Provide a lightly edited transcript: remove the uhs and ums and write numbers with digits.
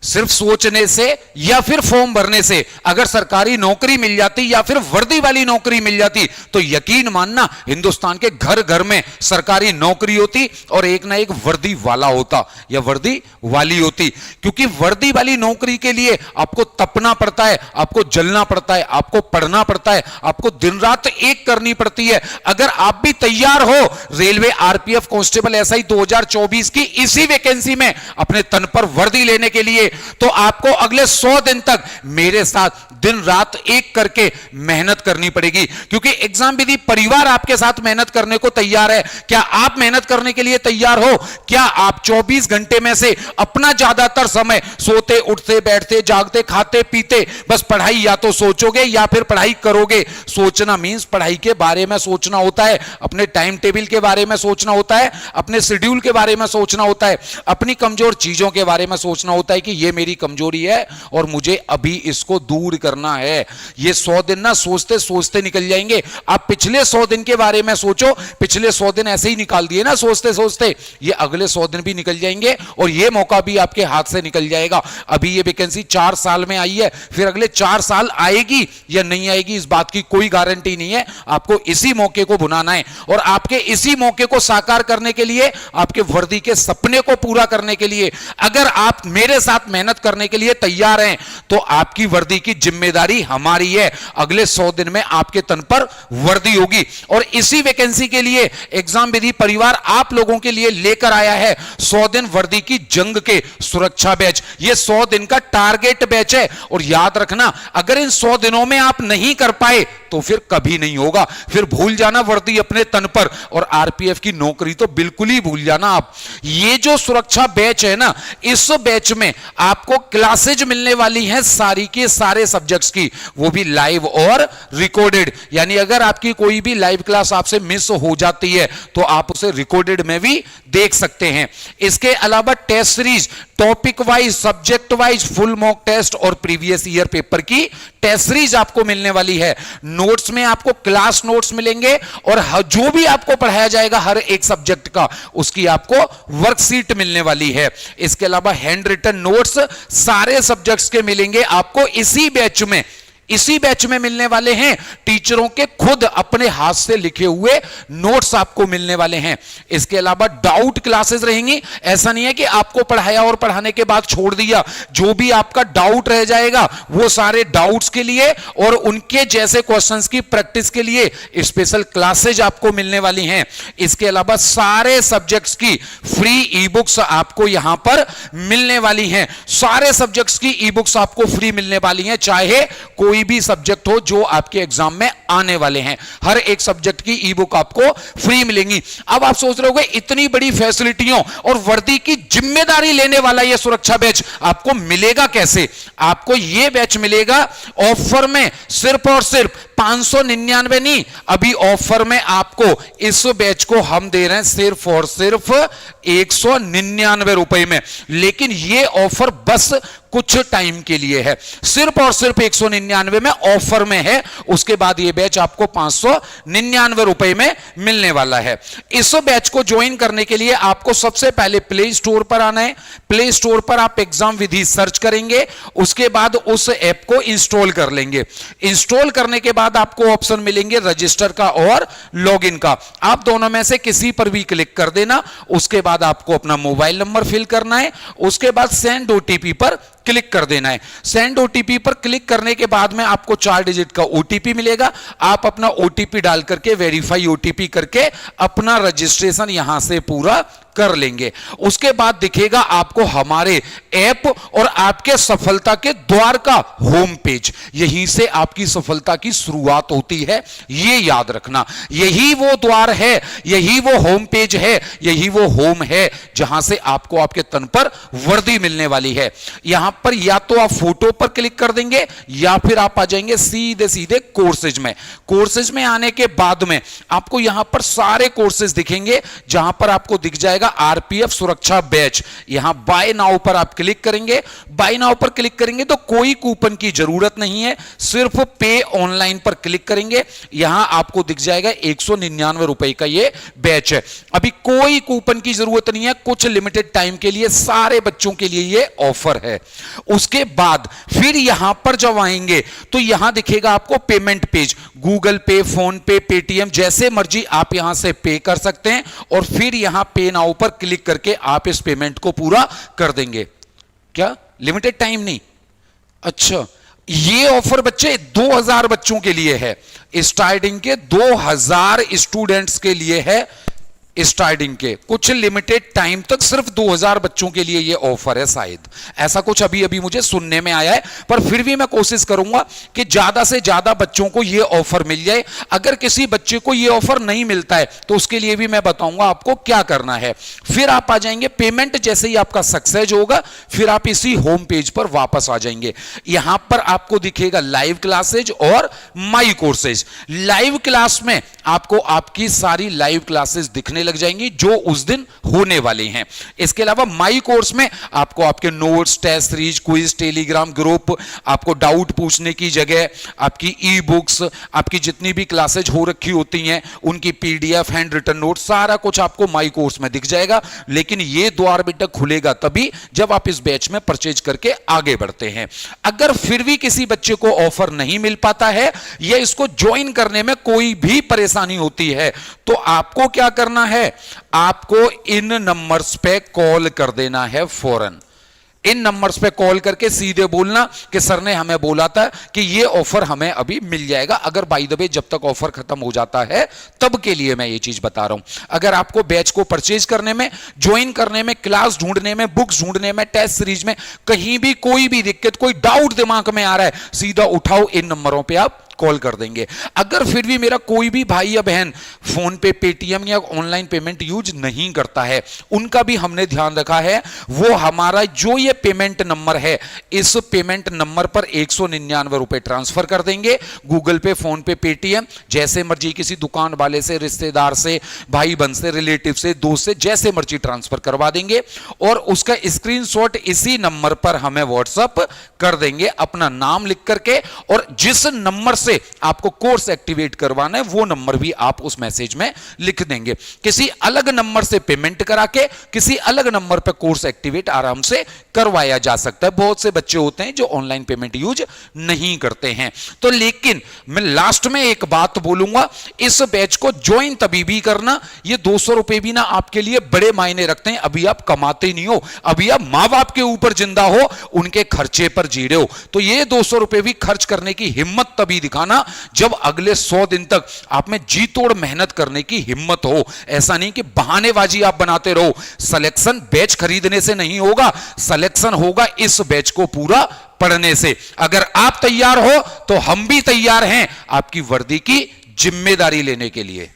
सिर्फ सोचने से या फिर फॉर्म भरने से अगर सरकारी नौकरी मिल जाती या फिर वर्दी वाली नौकरी मिल जाती तो यकीन मानना हिंदुस्तान के घर घर में सरकारी नौकरी होती और एक ना एक वर्दी वाला होता या वर्दी वाली होती। क्योंकि वर्दी वाली नौकरी के लिए आपको तपना पड़ता है, आपको जलना पड़ता है, आपको पढ़ना पड़ता है, आपको दिन रात एक करनी पड़ती है। अगर आप भी तैयार हो रेलवे आरपीएफ कांस्टेबल एसआई 2024 की इसी वैकेंसी में अपने तन पर वर्दी लेने के लिए, तो आपको अगले 100 दिन तक मेरे साथ दिन रात एक करके मेहनत करनी पड़ेगी। क्योंकि एग्जाम विधि परिवार आपके साथ मेहनत करने को तैयार है। क्या आप मेहनत करने के लिए तैयार हो? क्या आप 24 घंटे में से अपना ज्यादातर समय सोते उठते बैठते जागते खाते पीते बस पढ़ाई या तो सोचोगे या फिर पढ़ाई करोगे? सोचना मींस पढ़ाई के बारे में सोचना होता है, अपने टाइम टेबल के बारे में सोचना होता है, अपने शेड्यूल के बारे में सोचना होता है, अपनी कमजोर चीजों के बारे में सोचना होता है कि यह मेरी कमजोरी है और मुझे अभी इसको दूर करना है। ये 100 दिन ना सोचते सोचते निकल जाएंगे। आप पिछले 100 दिन के बारे में सोचो, पिछले 100 दिन ऐसे ही निकाल दिए ना सोचते सोचते, ये अगले 100 दिन भी निकल जाएंगे और ये मौका भी आपके हाथ से निकल जाएगा। अभी ये वैकेंसी 4 साल में आई है, फिर अगले 4 साल आएगी या नहीं आएगी इस बात की कोई गारंटी नहीं है। आपको इसी मौके को बुनाना है और आपके इसी मौके को साकार करने के लिए, आपके वर्दी के सपने को पूरा करने के लिए अगर आप मेरे साथ मेहनत करने के लिए तैयार हैं तो आपकी वर्दी की जिम्मेदारी हमारी है। अगले 100 दिन में आपके तन पर वर्दी होगी और इसी वैकेंसी के लिए एग्जाम विधि परिवार आप लोगों के लिए लेकर आया है 100 दिन वर्दी की जंग के सुरक्षा बैच। ये 100 दिन का टारगेट बैच है और याद रखना अगर इन 100 दिनों में आप नहीं कर पाए तो फिर कभी नहीं होगा। फिर भूल जाना वर्दी अपने तन पर और आरपीएफ की नौकरी तो बिल्कुल ही भूल जाना आप। ये जो सुरक्षा बैच है ना, इस बैच में आपको क्लासेज मिलने वाली हैं सारी के सारे सब्जेक्ट्स की, वो भी लाइव और रिकॉर्डेड। यानी अगर आपकी कोई भी लाइव क्लास आपसे मिस हो जाती है तो आप उसे रिकॉर्डेड में भी देख सकते हैं। इसके अलावा test series topic wise subject wise full mock test और प्रीवियस ईयर पेपर की टेस्ट सीरीज आपको मिलने वाली है। नोट्स में आपको क्लास नोट्स मिलेंगे और जो भी आपको पढ़ाया जाएगा हर एक सब्जेक्ट का उसकी आपको वर्कशीट मिलने वाली है। इसके अलावा हैंड रिटन नोट्स सारे सब्जेक्ट्स के मिलेंगे आपको इसी बैच में। इसी बैच में मिलने वाले हैं टीचरों के खुद अपने हाथ से लिखे हुए नोट्स आपको मिलने वाले हैं। इसके अलावा डाउट क्लासेस रहेंगी। ऐसा नहीं है कि आपको पढ़ाया और पढ़ाने के बाद छोड़ दिया, जो भी आपका डाउट रह जाएगा वो सारे डाउट्स के लिए और उनके जैसे क्वेश्चंस की प्रैक्टिस के लिए स्पेशल क्लासेज आपको मिलने वाली हैं। इसके अलावा सारे सब्जेक्ट्स की फ्री ई बुक्स आपको यहां पर मिलने वाली हैं। सारे सब्जेक्ट्स की ई बुक्स आपको फ्री मिलने वाली हैं, चाहे कोई भी सब्जेक्ट हो जो आपके एग्जाम में आने वाले हैं। हर एक सब्जेक्ट की ई बुक आपको फ्री मिलेंगी। अब आप सोच रहे होंगे इतनी बड़ी फैसिलिटियों और वर्दी की जिम्मेदारी लेने वाला यह सुरक्षा बैच आपको मिलेगा कैसे? आपको यह बैच मिलेगा ऑफर में सिर्फ और सिर्फ 599 नहीं, अभी ऑफर में आपको इस बैच को हम दे रहे हैं सिर्फ और सिर्फ 199 रुपए में। लेकिन यह ऑफर बस कुछ टाइम के लिए है, सिर्फ और सिर्फ 199 में ऑफर में है। उसके बाद यह बैच आपको 599 रुपए में मिलने वाला है। इस बैच को ज्वाइन करने के लिए आपको सबसे पहले प्ले स्टोर पर आना है। प्ले स्टोर पर आप एग्जाम विधि सर्च करेंगे, उसके बाद उस ऐप को इंस्टॉल कर लेंगे। इंस्टॉल करने के बाद आपको ऑप्शन मिलेंगे रजिस्टर का और लॉगिन का। आप दोनों में से किसी पर भी क्लिक कर देना। उसके बाद आपको अपना मोबाइल नंबर फिल करना है, उसके बाद सेंड ओटीपी पर क्लिक कर देना है। सेंड ओटीपी पर क्लिक करने के बाद में आपको 4 डिजिट का ओटीपी मिलेगा। आप अपना ओटीपी डाल करके वेरीफाई ओटीपी करके अपना रजिस्ट्रेशन यहां से पूरा कर लेंगे। उसके बाद दिखेगा आपको हमारे ऐप और आपके सफलता के द्वार का होम पेज। यहीं से आपकी सफलता की शुरुआत होती है, ये याद रखना। यही वो द्वार है, यही वो होम पेज है, यही वो होम है जहां से आपको आपके तन पर वर्दी मिलने वाली है। यहां पर या तो आप फोटो पर क्लिक कर देंगे या फिर आप आ जाएंगे सीधे सीधे कोर्सेज में। कोर्सेज में आने के बाद में आपको यहां पर सारे कोर्सेज दिखेंगे, जहां पर आपको दिख जाएगा आरपीएफ सुरक्षा बैच। यहां बाय नाउ पर आप क्लिक करेंगे। बाय नाउ पर क्लिक करेंगे तो कोई कूपन की जरूरत नहीं है, सिर्फ पे ऑनलाइन पर क्लिक करेंगे। यहां आपको दिख जाएगा 199 रुपए का ये बैच है। अभी कोई कूपन की जरूरत नहीं है, कुछ लिमिटेड टाइम के लिए सारे बच्चों के लिए ये ऑफर है। उसके बाद फिर यहां पर जब आएंगे तो यहां दिखेगा आपको पेमेंट पेज, गूगल पे, फोन पे, पेटीएम, जैसे मर्जी आप यहां से पे कर सकते हैं और फिर यहां पे नाउ पर क्लिक करके आप इस पेमेंट को पूरा कर देंगे। क्या लिमिटेड टाइम नहीं? अच्छा, ये ऑफर बच्चे 2000 बच्चों के लिए है, स्टार्टिंग के 2000 स्टूडेंट्स के लिए है, स्टार्टिंग के कुछ लिमिटेड टाइम तक सिर्फ 2000 बच्चों के लिए ये ऑफर है, शायद ऐसा कुछ अभी अभी मुझे सुनने में आया है, पर फिर भी मैं कोशिश करूंगा कि ज्यादा से ज्यादा बच्चों को ये ऑफर मिल जाए। अगर किसी बच्चे को ये ऑफर नहीं मिलता है तो उसके लिए भी मैं बताऊंगा आपको क्या करना है। फिर आप आ जाएंगे पेमेंट, जैसे ही आपका सक्सेस होगा फिर आप इसी होम पेज पर वापस आ जाएंगे। यहां पर आपको दिखेगा लाइव क्लासेज और माई कोर्सेज। लाइव क्लास में आपको आपकी सारी लाइव क्लासेस दिखने लग जाएंगी जो उस दिन होने वाली हैं। इसके अलावा माई कोर्स में आपको आपके notes, test series, quiz, telegram group, आपको डाउट पूछने की जगह, आपकी ई बुक्स, आपकी जितनी भी क्लासेज हो रखी होती हैं उनकी पीडीएफ, हैंड रिटन नोट, सारा कुछ आपको माई कोर्स में दिख जाएगा। लेकिन यह द्वार बेटा खुलेगा तभी जब आप इस बैच में परचेज करके आगे बढ़ते हैं। अगर फिर भी किसी बच्चे को ऑफर नहीं मिल पाता है या इसको ज्वाइन करने में कोई भी परेशानी होती है तो आपको क्या करना है, आपको इन नंबर्स पे कॉल कर देना है फौरन। इन नंबर्स पे कॉल करके सीधे बोलना कि सर ने हमें बोला था कि ये ऑफर हमें अभी मिल जाएगा। अगर बाय द वे जब तक ऑफर खत्म हो जाता है तब के लिए मैं ये चीज बता रहा हूं। अगर आपको बैच को परचेज करने में, ज्वाइन करने में, क्लास ढूंढने में, बुक्स ढूंढने में, टेस्ट सीरीज में कहीं भी कोई भी दिक्कत, कोई डाउट दिमाग में आ रहा है, सीधा उठाओ, इन नंबरों पे आप कॉल कर देंगे। अगर फिर भी मेरा कोई भी भाई या बहन फोन पे, पेटीएम या ऑनलाइन पेमेंट यूज नहीं करता है, उनका भी हमने ध्यान रखा है। वो हमारा जो ये पेमेंट नंबर है, इस पेमेंट नंबर पर 199 रुपए ट्रांसफर कर देंगे। गूगल पे, फोन पे, पेटीएम, जैसे मर्जी किसी दुकान वाले से, रिश्तेदार से, भाई बहन से, रिलेटिव से, दोस्त से, जैसे मर्जी ट्रांसफर करवा देंगे और उसका स्क्रीनशॉट इसी नंबर पर हमें व्हाट्सएप कर देंगे, अपना नाम लिख करके, और जिस नंबर से आपको कोर्स एक्टिवेट करवाना है वो नंबर भी आप उस मैसेज में लिख देंगे। किसी अलग नंबर से पेमेंट करा के किसी अलग नंबर पर कोर्स एक्टिवेट आराम से करवाया जा सकता है। बहुत से बच्चे होते हैं जो ऑनलाइन पेमेंट यूज नहीं करते हैं। तो लेकिन मैं लास्ट में एक बात बोलूंगा, इस बैच को ज्वाइन तभी भी करना, ये 200 रुपए भी ना आपके लिए बड़े मायने रखते हैं। अभी आप कमाते नहीं हो, अभी आप मां बाप के ऊपर जिंदा हो, उनके खर्चे पर जी रहे हो, तो ये 200 रुपए भी खर्च करने की हिम्मत तभी दिखाना जब अगले 100 दिन तक आप में जी तोड़ मेहनत करने की हिम्मत हो। ऐसा नहीं कि बहानेबाजी आप बनाते रहो। सिलेक्शन बैच खरीदने से नहीं होगा, सिलेक्शन होगा इस बैच को पूरा पढ़ने से। अगर आप तैयार हो तो हम भी तैयार हैं आपकी वर्दी की जिम्मेदारी लेने के लिए।